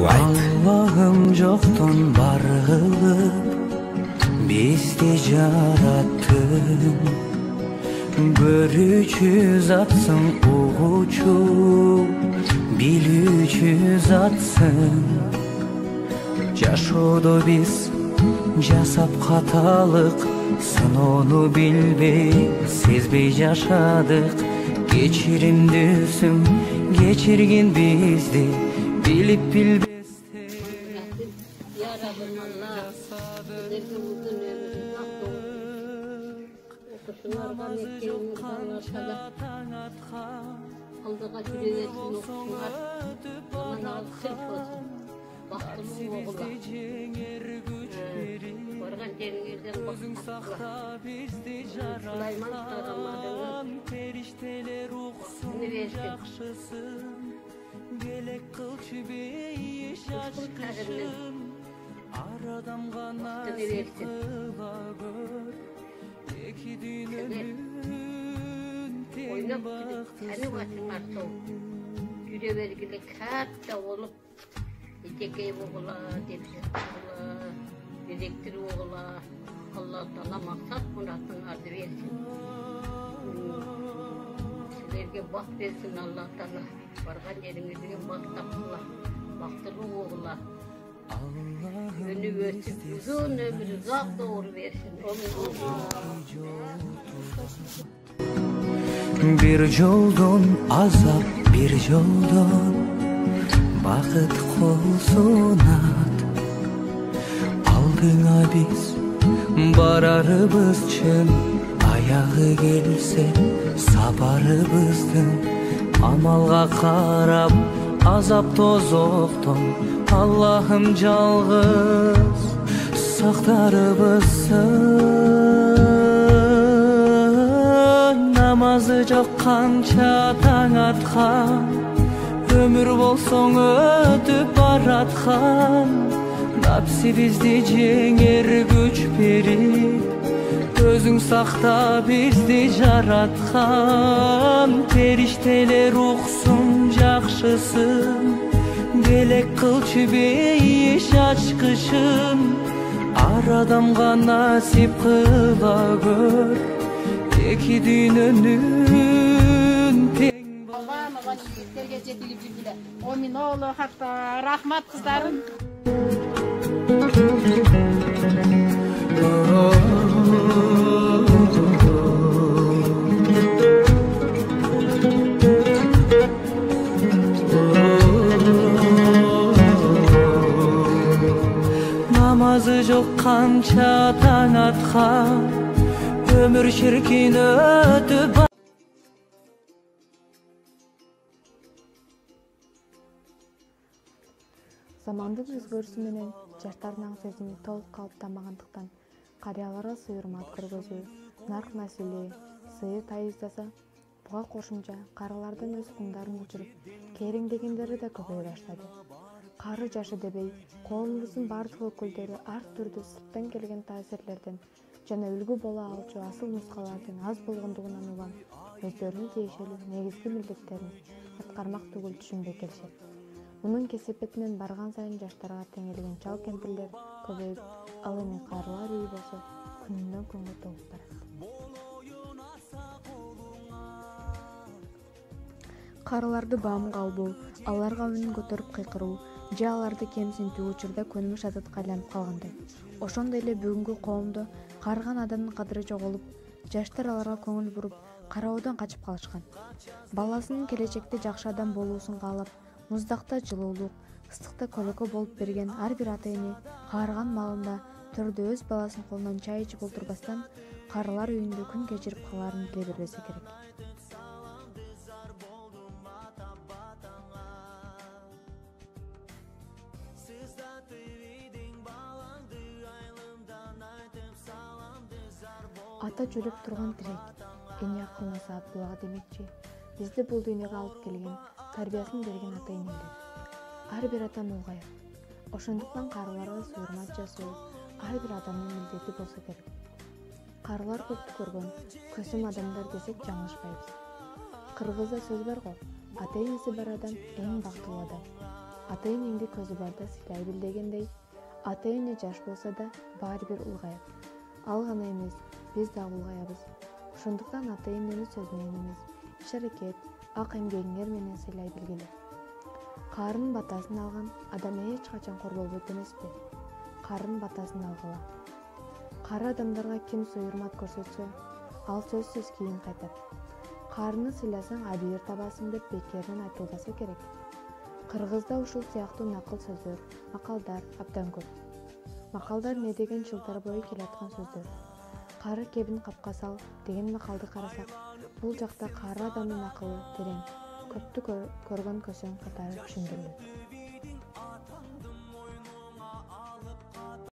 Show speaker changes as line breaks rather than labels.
Allah'ım çoktan var kılıp bizde yarattın. Görücü zatsın uğucu, bilücü zatsın. Yaşodu biz jasap hatalık, sınonu bilbey, sezbey yaşadık. Geçirim düzüm, geçirgin bizdi, bilip bilbey.
Ya Rabbim Allah, bizlerge uzun ömrünü akıl, okuşunlarga mekkeğimiz anlaşada, aldığa cüreversin okuşunlar, zaman alıp sırf olsun, baktılı oğula, vargan ceringirden baktılar, Süleyman Karamadın'ın ne versin?
Gelek kılçı beyiş aşkışım, aradan gana sıkıla gör, iki dünümün
oynap seni başıma soğuk, yürevergilik hatta olup, İtekey oğula, depsiz oğula, dedektir oğula, Allah Teala maksat muratını ardı versin. Sizlerge bak versin Allah Teala. Vargan yerinizde baktakla, baktılı oğula. Önü versin, uzun ömrü uzak doğru versin.
Bir yoldan azap, bir yoldan bakıt kolsunat. Aldığına biz bararımız çın, ayağı gelse sabarımızdım. Amalga karab azap tozoktan, Allah'ım calgız saktarыбызsın. Namazı çok kança taң atkan, ömür bolsoň ötüp baratkan. Napsi bizdi jenger güç berip, özüň sakta bizdi jaratkan. Perişteler uksun jakşısın, gelek kılçı beyiş açkışın. Aradamga nasip kıla gör, iki dünönün teң.
Allah'ım sizlerge jetilip жүрgüle. O min oğlu hatta rahmat kızlarım.
Namazı çok kança taң atkan, ömür şirkin ötüp.
Замандык өзгөрүшү менен жаштардын аң сезими толук калыптанбагандыктан карыяларга сый урмат көргөзүү, нарк маселе, сыйы тайыздаса, буга кошумча карылардын өз кумдарын учуруп кериңдегендери да көбөйө баштады. Кары жашы дебей, коомубуздун бардык өкүлдөрү ар түрдүү сырттан келген таасирлерден жана үлгү боло алчу асыл нускалардын аз болгондугунан улам өздөрүнүн тиешелүү негизги милдеттерин аткармак түгүл түшүнбөй келишет. Мунун кесепетинен барган сайын жаштарга теңелген чал кемпирлер көбөйүп, ал эми карылар үйү болсо күнүнөн күнгө толуп барат. Карыларды баамга албоо, аларга үнүн көтөрүп кыйкыруу же аларды кемсинтүү учурда көнүмүш адатка айланып калгандай. Ошондой эле бүгүнкү коомдо карыган адамдын кадыры жоголуп, жаштар аларга көңүл буруп, кароодон качып калышкан. Баласынын келечекте жакшы адам болуусун каалап, муздакта жылуулук, ыстыкта көлөкө болуп берген ар бир ата-эне каарыган маалында төрдө өз баласынын колунан чай ичип отурбастан карылар үйүндө күн кечирип калаарын биле бербесе керек. Ата жөлөп турган тирек, эне акылмаса Абдулла демекчи, бизди бул дүйнөгө алып келген, тарбиясын берген ата-энелер. Ар бир ата мулгайып. Ошондуктан карыларга суурмат жасоо ар бир адамдын милдети болсо керек. Карылар көптү көргөн, көсүм адамдар десек жаңылышпайбыз. Кыргызда сөз бар го, ата-энеси бар адам эң бактылуу адам. ата-энеңди көзү барда сыйлай бил дегендей, ата-эне жаш болсо да баары бир улгайат. Ал гана эмес, биз дагы улгаябыз. Ошондуктан ата-энени сөз менен эмес, иш-аракет, ак эмгегиңер менен сыйлай билгиле. Карынын батасын алган адам эч качан кор болбойт эмеспи? Карынын батасын алгыла. Кары адамдарга ким суйурмат көрсөтсө, ал сөзсүз кийин кайтат. Карыны сыйласаң абийир табасың деп бекеринен айтылбаса керек. Кыргызда ушул сыяктуу накыл сөздөр, макалдар абдан көп. Макалдар не деген жылдар бою келаткан сөздөр. Кары кебин капка сал деген макалды карасак, бул жакта кары адамдын акылы терең, көптү көргөн көсөң катары түшүндүрүлөт.